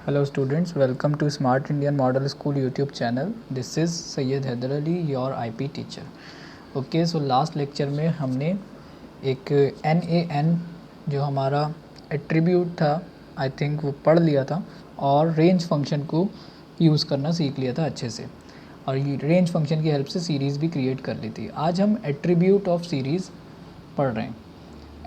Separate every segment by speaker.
Speaker 1: Hello students, welcome to Smart Indian Model School YouTube channel. This is Syed Haider Ali, your IP teacher. Okay, so last lecture में हमने एक NaN जो हमारा attribute था I think वो पढ़ लिया था और रेंज फंक्शन को यूज़ करना सीख लिया था अच्छे से, और ये रेंज फंक्शन की हेल्प से सीरीज़ भी क्रिएट कर ली थी. आज हम एट्रीब्यूट ऑफ सीरीज़ पढ़ रहे हैं.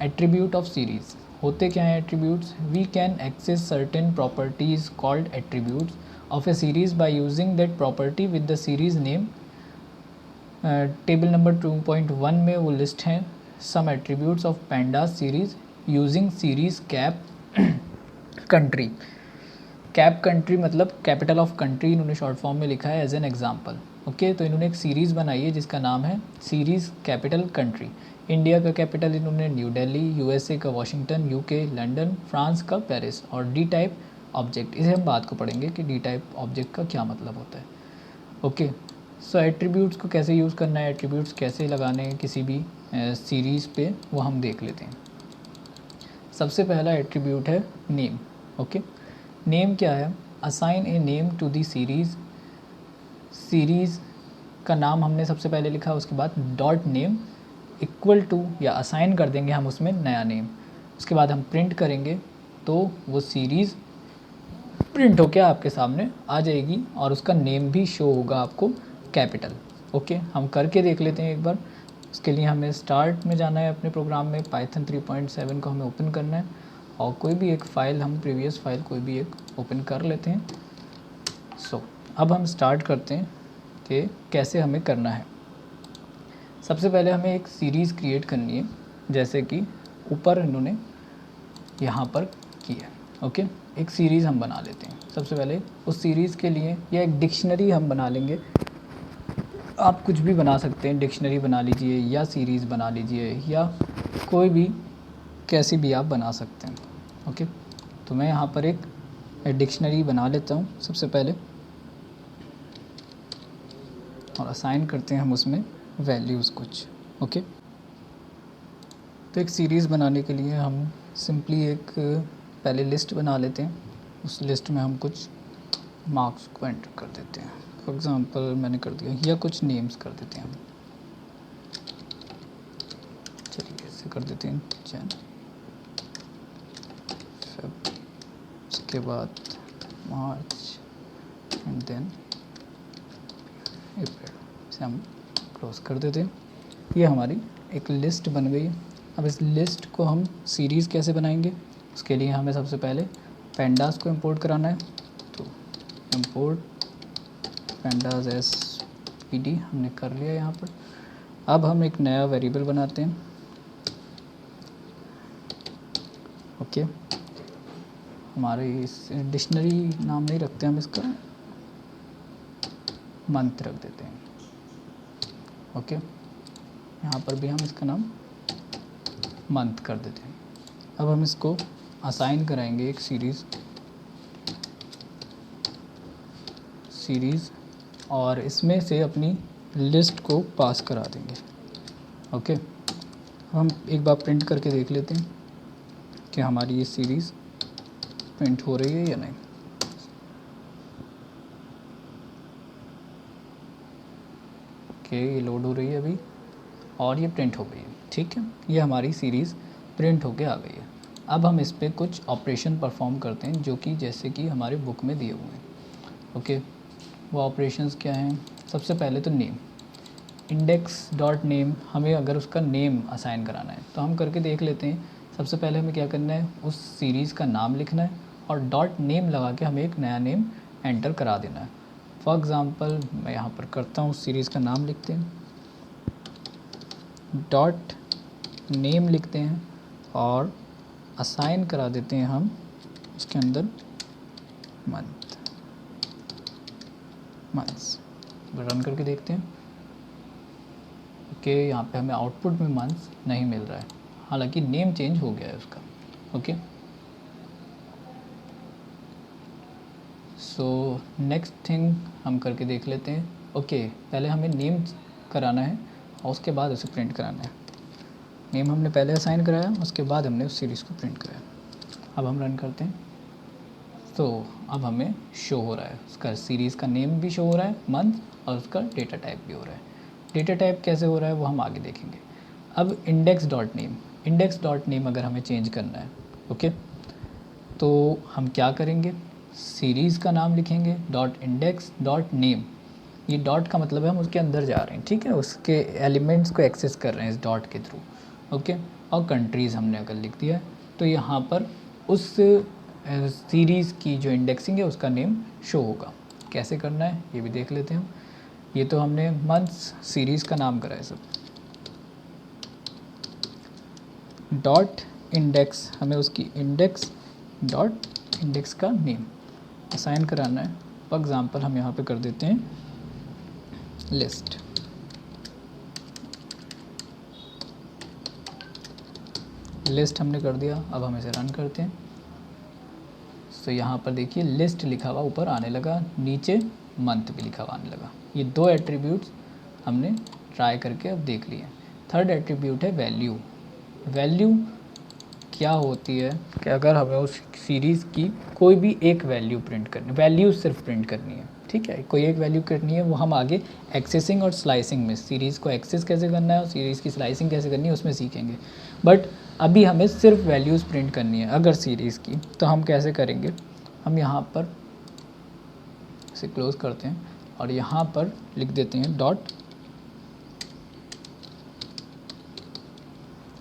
Speaker 1: एट्रीब्यूट ऑफ सीरीज़ होते क्या हैं attributes? We can access certain properties called attributes of a series by using that property with the series name. Table number 2.1 में वो लिस्ट हैं some attributes of pandas series using series cap country. Cap country मतलब capital of country इन्होंने short form में लिखा है as an example. Okay, तो इन्होंने एक सीरीज़ बनाई है जिसका नाम है सीरीज़ कैपिटल कंट्री. इंडिया का कैपिटल इन्होंने न्यू दिल्ली, यूएसए का वाशिंगटन, यूके लंदन, फ्रांस का पेरिस. और डी टाइप ऑब्जेक्ट, इसे हम बात को पढ़ेंगे कि डी टाइप ऑब्जेक्ट का क्या मतलब होता है. ओके, सो एट्रीब्यूट्स को कैसे यूज़ करना है, एट्रीब्यूट्स कैसे लगाने हैं किसी भी सीरीज़ पे, वो हम देख लेते हैं. सबसे पहला एट्रीब्यूट है नेम. ओके, नेम क्या है? Assign a name to the series. Series का नाम हमने सबसे पहले लिखा, उसके बाद डॉट नेम इक्वल टू या असाइन कर देंगे हम उसमें नया नेम. उसके बाद हम प्रिंट करेंगे तो वो सीरीज़ प्रिंट होकर आपके सामने आ जाएगी और उसका नेम भी शो होगा आपको कैपिटल. ओके, हम करके देख लेते हैं एक बार. उसके लिए हमें स्टार्ट में जाना है अपने प्रोग्राम में. पाइथन 3.7 को हमें ओपन करना है और कोई भी एक फ़ाइल, हम प्रीवियस फाइल कोई भी एक ओपन कर लेते हैं. सो अब हम स्टार्ट करते हैं कि कैसे हमें करना है. सबसे पहले हमें एक सीरीज़ क्रिएट करनी है, जैसे कि ऊपर इन्होंने यहाँ पर किया. ओके, एक सीरीज़ हम बना लेते हैं. सबसे पहले उस सीरीज़ के लिए या एक डिक्शनरी हम बना लेंगे. आप कुछ भी बना सकते हैं, डिक्शनरी बना लीजिए या सीरीज़ बना लीजिए या कोई भी कैसी भी आप बना सकते हैं. ओके, तो मैं यहाँ पर एक डिक्शनरी बना लेता हूँ सबसे पहले और असाइन करते हैं हम उसमें वैल्यूज़ कुछ. ओके, तो एक सीरीज़ बनाने के लिए हम सिंपली एक पहले लिस्ट बना लेते हैं. उस लिस्ट में हम कुछ मार्क्स को एंटर कर देते हैं. फॉर एग्ज़ाम्पल मैंने कर दिया, या कुछ नेम्स कर देते हैं हम. चलिए ऐसे कर देते हैं जैन, उसके बाद मार्च एंड देन अप्रैल से हम क्लोज कर देते हैं. ये हमारी एक लिस्ट बन गई. अब इस लिस्ट को हम सीरीज़ कैसे बनाएंगे? उसके लिए हमें सबसे पहले पैंडास को इंपोर्ट कराना है. तो import pandas S P D हमने कर लिया यहाँ पर. अब हम एक नया वेरिएबल बनाते हैं. ओके, हमारे इस डिक्शनरी नाम नहीं रखते हम, इसका मंथ रख देते हैं. ओके, यहाँ पर भी हम इसका नाम मंथ कर देते हैं. अब हम इसको असाइन कराएंगे एक सीरीज़ और इसमें से अपनी लिस्ट को पास करा देंगे. ओके, हम एक बार प्रिंट करके देख लेते हैं कि हमारी ये सीरीज़ प्रिंट हो रही है या नहीं. ओके, ये लोड हो रही है अभी और ये प्रिंट हो गई है. ठीक है, ये हमारी सीरीज़ प्रिंट होके आ गई है. अब हम इस पर कुछ ऑपरेशन परफॉर्म करते हैं जो कि जैसे कि हमारे बुक में दिए हुए हैं. ओके, वो ऑपरेशंस क्या हैं? सबसे पहले तो नेम, इंडेक्स डॉट नेम. हमें अगर उसका नेम असाइन कराना है तो हम करके देख लेते हैं. सबसे पहले हमें क्या करना है, उस सीरीज़ का नाम लिखना है और डॉट नेम लगा के हमें एक नया नेम एंटर करा देना है. फॉर एग्ज़ाम्पल मैं यहाँ पर करता हूँ, सीरीज़ का नाम लिखते हैं, डॉट नेम लिखते हैं और असाइन करा देते हैं हम उसके अंदर मंथ्स. रन करके देखते हैं. ओके, यहाँ पे हमें आउटपुट में मंथ्स नहीं मिल रहा है, हालांकि नेम चेंज हो गया है उसका. ओके, सो नेक्स्ट थिंग हम करके देख लेते हैं. ओके, पहले हमें नेम कराना है और उसके बाद उसे प्रिंट कराना है. नेम हमने पहले असाइन कराया, उसके बाद हमने उस सीरीज़ को प्रिंट कराया. अब हम रन करते हैं. तो अब हमें शो हो रहा है, उसका सीरीज़ का नेम भी शो हो रहा है मंथ, और उसका डेटा टाइप भी हो रहा है। डेटा टाइप कैसे हो रहा है वो हम आगे देखेंगे। अब इंडेक्स डॉट नेम अगर हमें चेंज करना है, ओके, तो हम क्या करेंगे, सीरीज़ का नाम लिखेंगे डॉट इंडेक्स डॉट नेम। ये डॉट का मतलब है हम उसके अंदर जा रहे हैं, ठीक है, उसके एलिमेंट्स को एक्सेस कर रहे हैं इस डॉट के थ्रू, ओके। और कंट्रीज़ हमने अगर लिख दिया है तो यहाँ पर उस सीरीज़ की जो इंडेक्सिंग है उसका नेम शो होगा। कैसे करना है ये भी देख लेते हैं हम। ये तो हमने मंथ्स सीरीज़ का नाम करा है सब। डॉट इंडेक्स, हमें उसकी इंडेक्स डॉट इंडेक्स का नेम असाइन कराना है। फॉर एग्ज़ाम्पल हम यहाँ पे कर देते हैं लिस्ट। लिस्ट हमने कर दिया, अब हम इसे रन करते हैं। तो यहाँ पर देखिए लिस्ट लिखा हुआ ऊपर आने लगा, नीचे मंथ भी लिखा हुआ आने लगा। ये दो एट्रीब्यूट्स हमने ट्राई करके अब देख लिए। थर्ड एट्रीब्यूट है वैल्यू। वैल्यू क्या होती है कि अगर हमें उस सीरीज़ की कोई भी एक वैल्यू प्रिंट करनी, वैल्यू सिर्फ प्रिंट करनी है, ठीक है, कोई एक वैल्यू करनी है, वो हम आगे एक्सेसिंग और स्लाइसिंग में सीरीज़ को एक्सेस कैसे करना है और सीरीज़ की स्लाइसिंग कैसे करनी है उसमें सीखेंगे। बट अभी हमें सिर्फ वैल्यूज़ प्रिंट करनी है अगर सीरीज़ की, तो हम कैसे करेंगे, हम यहाँ पर इसे क्लोज करते हैं और यहाँ पर लिख देते हैं डॉट,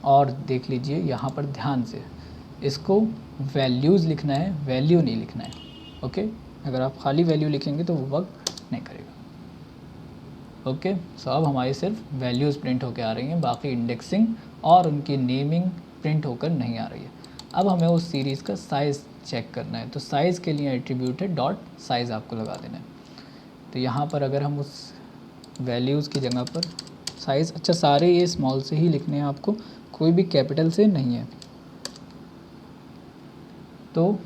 Speaker 1: और देख लीजिए यहाँ पर ध्यान से इसको वैल्यूज़ लिखना है, वैल्यू नहीं लिखना है, ओके। अगर आप खाली वैल्यू लिखेंगे तो वो वर्क नहीं करेगा, ओके। सो अब हमारी सिर्फ वैल्यूज़ प्रिंट होकर आ रही हैं, बाकी इंडेक्सिंग और उनकी नेमिंग प्रिंट होकर नहीं आ रही है। अब हमें उस सीरीज़ का साइज़ चेक करना है, तो साइज़ के लिए एट्रीब्यूट है डॉट साइज़, आपको लगा देना है। तो यहाँ पर अगर हम उस वैल्यूज़ की जगह पर साइज़, अच्छा सारे ये स्मॉल से ही लिखने हैं आपको, कोई भी कैपिटल से नहीं है, तो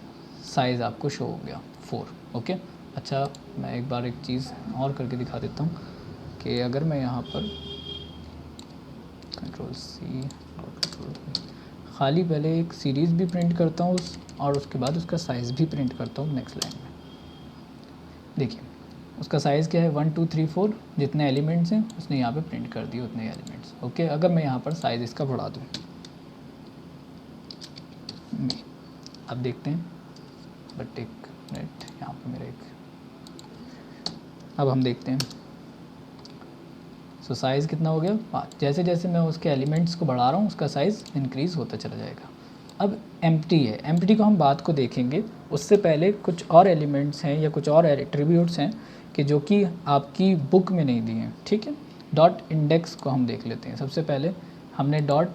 Speaker 1: साइज़ आपको शो हो गया 4, ओके। अच्छा मैं एक बार एक चीज़ और करके दिखा देता हूँ कि अगर मैं यहाँ पर Ctrl+C खाली पहले एक सीरीज़ भी प्रिंट करता हूँ और उसके बाद उसका साइज़ भी प्रिंट करता हूँ नेक्स्ट लाइन में। देखिए उसका साइज़ क्या है 1 2 3 4, जितने एलिमेंट्स हैं उसने यहाँ पे प्रिंट कर दिए उतने एलिमेंट्स, ओके। अगर मैं यहाँ पर साइज़ इसका बढ़ा दूँ, अब देखते हैं, बट एक मिनट यहाँ पे मेरा एक, अब हम देखते हैं। सो साइज़ कितना हो गया 5। जैसे जैसे मैं उसके एलिमेंट्स को बढ़ा रहा हूँ उसका साइज़ इंक्रीज़ होता चला जाएगा। अब एम्प्टी है, एम्प्टी को हम बात को देखेंगे, उससे पहले कुछ और एलिमेंट्स हैं या कुछ और एट्रीब्यूट्स हैं कि जो कि आपकी बुक में नहीं दिए हैं, ठीक है। डॉट इंडेक्स को हम देख लेते हैं। सबसे पहले हमने डॉट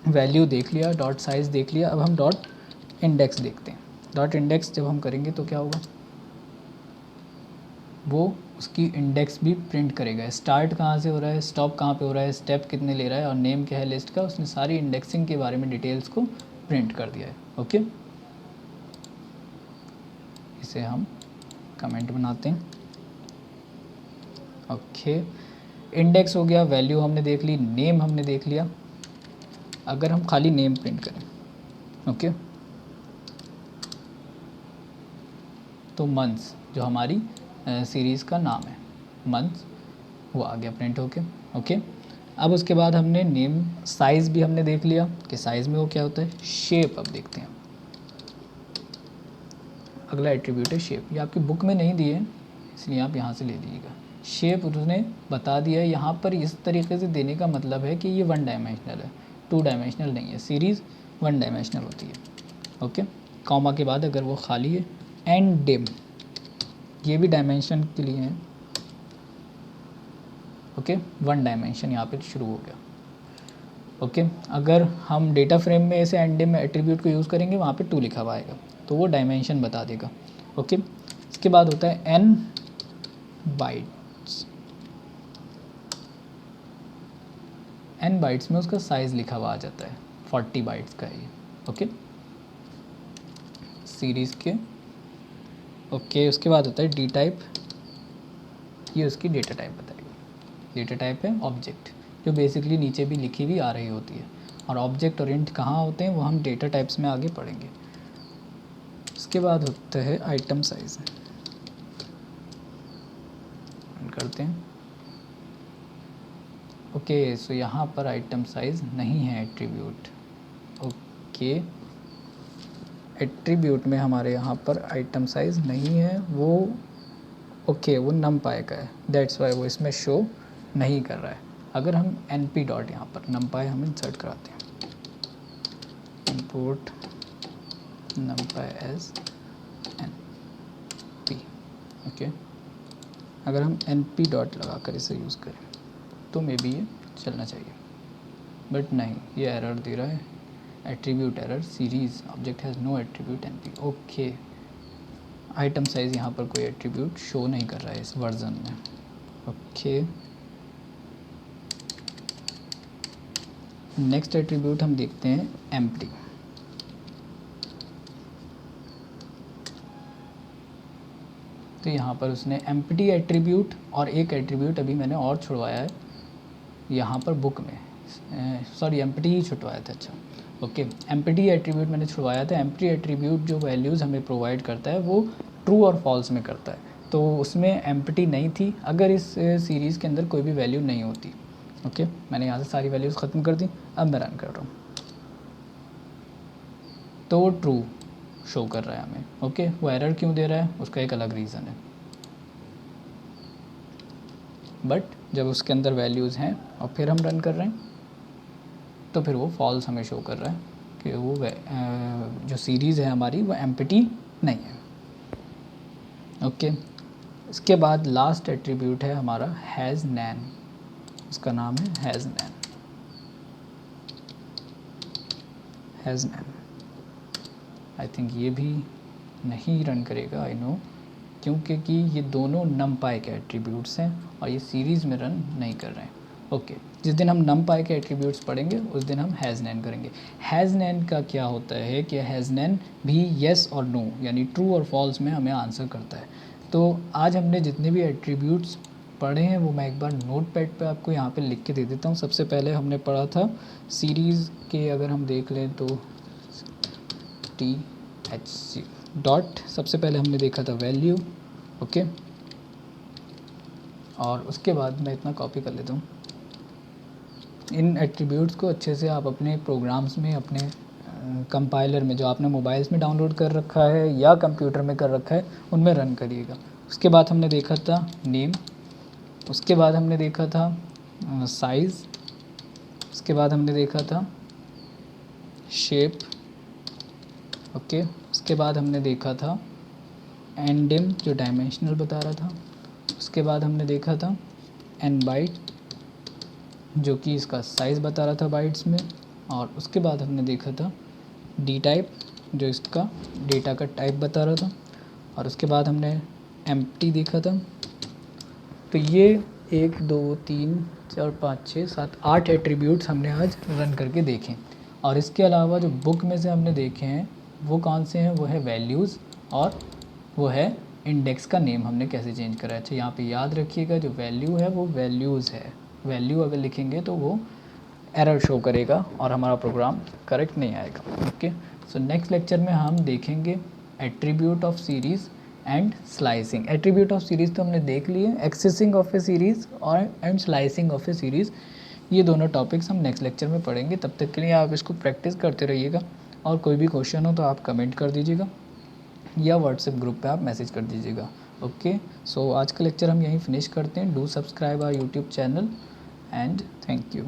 Speaker 1: वैल्यू देख लिया, डॉट साइज़ देख लिया, अब हम डॉट इंडेक्स देखते हैं। डॉट इंडेक्स जब हम करेंगे तो क्या होगा, वो उसकी इंडेक्स भी प्रिंट करेगा। स्टार्ट कहाँ से हो रहा है, स्टॉप कहाँ पे हो रहा है, स्टेप कितने ले रहा है और नेम क्या है लिस्ट का, उसने सारी इंडेक्सिंग के बारे में डिटेल्स को प्रिंट कर दिया है, ओके। इसे हम कमेंट बनाते हैं, ओके। इंडेक्स हो गया, वैल्यू हमने देख ली, नेम हमने देख लिया। अगर हम खाली नेम प्रिंट करें, ओके, तो मंथ्स जो हमारी सीरीज़ का नाम है मंथ्स, वो आ गया प्रिंट होके, ओके। अब उसके बाद हमने नेम, साइज़ भी हमने देख लिया कि साइज़ में वो क्या होता है। शेप अब देखते हैं, अगला एट्रीब्यूट है शेप। ये आपकी बुक में नहीं दिए इसलिए आप यहाँ से ले लीजिएगा। शेप उसने बता दिया है यहाँ पर, इस तरीके से देने का मतलब है कि ये 1 डायमेंशनल है, 2 डायमेंशनल नहीं है। सीरीज़ 1 डायमेंशनल होती है, ओके। कॉमा के बाद अगर वो खाली है, एंड डिम ये भी डायमेंशन के लिए है, ओके। 1 डायमेंशन यहाँ पे शुरू हो गया, ओके। अगर हम डेटा फ्रेम में ऐसे एंड डिम एट्रीब्यूट को यूज़ करेंगे वहाँ पे 2 लिखा हुआ आएगा तो वो डायमेंशन बता देगा, ओके। इसके बाद होता है n बाइट्स। n बाइट्स में उसका साइज़ लिखा हुआ आ जाता है, 40 बाइट्स का है ये, ओके, सीरीज़ के, ओके। उसके बाद होता है डी टाइप, ये उसकी डेटा टाइप बताएगा। डेटा टाइप है ऑब्जेक्ट, जो बेसिकली नीचे भी लिखी हुई आ रही होती है, और ऑब्जेक्ट और इंट कहाँ होते हैं वो हम डेटा टाइप्स में आगे पढ़ेंगे। उसके बाद होता है आइटम साइज, करते हैं। ओके, सो यहाँ पर आइटम साइज नहीं है एट्रीब्यूट। ओके, एट्रीब्यूट में हमारे यहाँ पर आइटम साइज नहीं है, वो ओके वो numpy का है, दैट्स वाई वो इसमें शो नहीं कर रहा है। अगर हम np डॉट यहाँ पर numpy हम इंसर्ट कराते हैं, import numpy as np, okay, अगर हम np डॉट लगा कर इसे यूज़ करें तो मे बी ये चलना चाहिए, बट नहीं, ये एरर दे रहा है, attribute error, series object has no attribute np। Okay, item size यहाँ पर कोई एट्रीब्यूट शो नहीं कर रहा है इस वर्जन में। ओके, नेक्स्ट एट्रीब्यूट हम देखते हैं एम्प्टी। तो यहाँ पर उसने एम्प्टी एट्रीब्यूट और एक एट्रीब्यूट अभी मैंने और छुड़वाया है यहाँ पर बुक में, सॉरी एम्प्टी ही छुटवाया था। अच्छा ओके, एम्प्टी एट्रीब्यूट मैंने छुड़वाया था। एम्प्टी एट्रीब्यूट जो वैल्यूज़ हमें प्रोवाइड करता है वो ट्रू और फॉल्स में करता है, तो उसमें एम्प्टी नहीं थी अगर इस सीरीज़ के अंदर कोई भी वैल्यू नहीं होती। ओके, मैंने यहाँ से सारी वैल्यूज़ ख़त्म कर दी, अब मैं रन कर रहा हूँ तो वो ट्रू शो कर रहा है हमें। ओके, वो एरर क्यों दे रहा है उसका एक अलग रीज़न है, बट जब उसके अंदर वैल्यूज़ हैं और फिर हम रन कर रहे हैं तो फिर वो फॉल्स हमें शो कर रहा है कि वो जो सीरीज़ है हमारी वो एम्प्टी नहीं है। ओके, इसके बाद लास्ट एट्रीब्यूट है हमारा हैज़ नैन, उसका नाम है has nan, has nan. I think ये भी नहीं रन करेगा, आई नो, क्योंकि ये दोनों numpy के एट्रीब्यूट्स हैं और ये सीरीज़ में रन नहीं कर रहे हैं। ओके, जिस दिन हम numpy के एट्रीब्यूट्स पढ़ेंगे उस दिन हम हैज़ नैन करेंगे। हैज़ नैन का क्या होता है कि हैज़ नैन भी येस और नो यानी ट्रू और फॉल्स में हमें आंसर करता है। तो आज हमने जितने भी एट्रीब्यूट्स पढ़े हैं वो मैं एक बार नोट पैड पर आपको यहाँ पर लिख के दे देता हूँ। सबसे पहले हमने पढ़ा था सीरीज़ के, अगर हम देख लें तो THC डॉट, सबसे पहले हमने देखा था वैल्यू। ओके, और उसके बाद मैं इतना कॉपी कर लेता हूँ। इन एट्रीब्यूट्स को अच्छे से आप अपने प्रोग्राम्स में, अपने कंपाइलर में जो आपने मोबाइल्स में डाउनलोड कर रखा है या कंप्यूटर में कर रखा है उनमें रन करिएगा। उसके बाद हमने देखा था नेम, उसके बाद हमने देखा था साइज़, उसके बाद हमने देखा था शेप। ओके, उसके बाद हमने देखा था ndim जो डायमेंशनल बता रहा था, उसके बाद हमने देखा था nbyte जो कि इसका साइज़ बता रहा था बाइट्स में, और उसके बाद हमने देखा था dtype जो इसका डेटा का टाइप बता रहा था, और उसके बाद हमने empty देखा था। तो ये 1 2 3 4 5 6 7 8 एट्रीब्यूट्स हमने आज रन करके देखे, और इसके अलावा जो बुक में से हमने देखे हैं वो कौन से हैं, वो है वैल्यूज़ और वो है इंडेक्स का नेम हमने कैसे चेंज करा है। अच्छा, यहाँ पे याद रखिएगा जो वैल्यू है वो वैल्यूज़ है, वैल्यू अगर लिखेंगे तो वो एरर शो करेगा और हमारा प्रोग्राम करेक्ट नहीं आएगा। ओके, सो नेक्स्ट लेक्चर में हम देखेंगे attribute of series and slicing. Attribute of series तो हमने देख लिए, एक्सेसिंग ऑफ ए सीरीज़ और and slicing of a series, ये दोनों टॉपिक्स हम नेक्स्ट लेक्चर में पढ़ेंगे। तब तक के लिए आप इसको प्रैक्टिस करते रहिएगा, और कोई भी क्वेश्चन हो तो आप कमेंट कर दीजिएगा या व्हाट्सएप ग्रुप पे आप मैसेज कर दीजिएगा। ओके, सो आज का लेक्चर हम यहीं फिनिश करते हैं। Do subscribe our YouTube channel and thank you.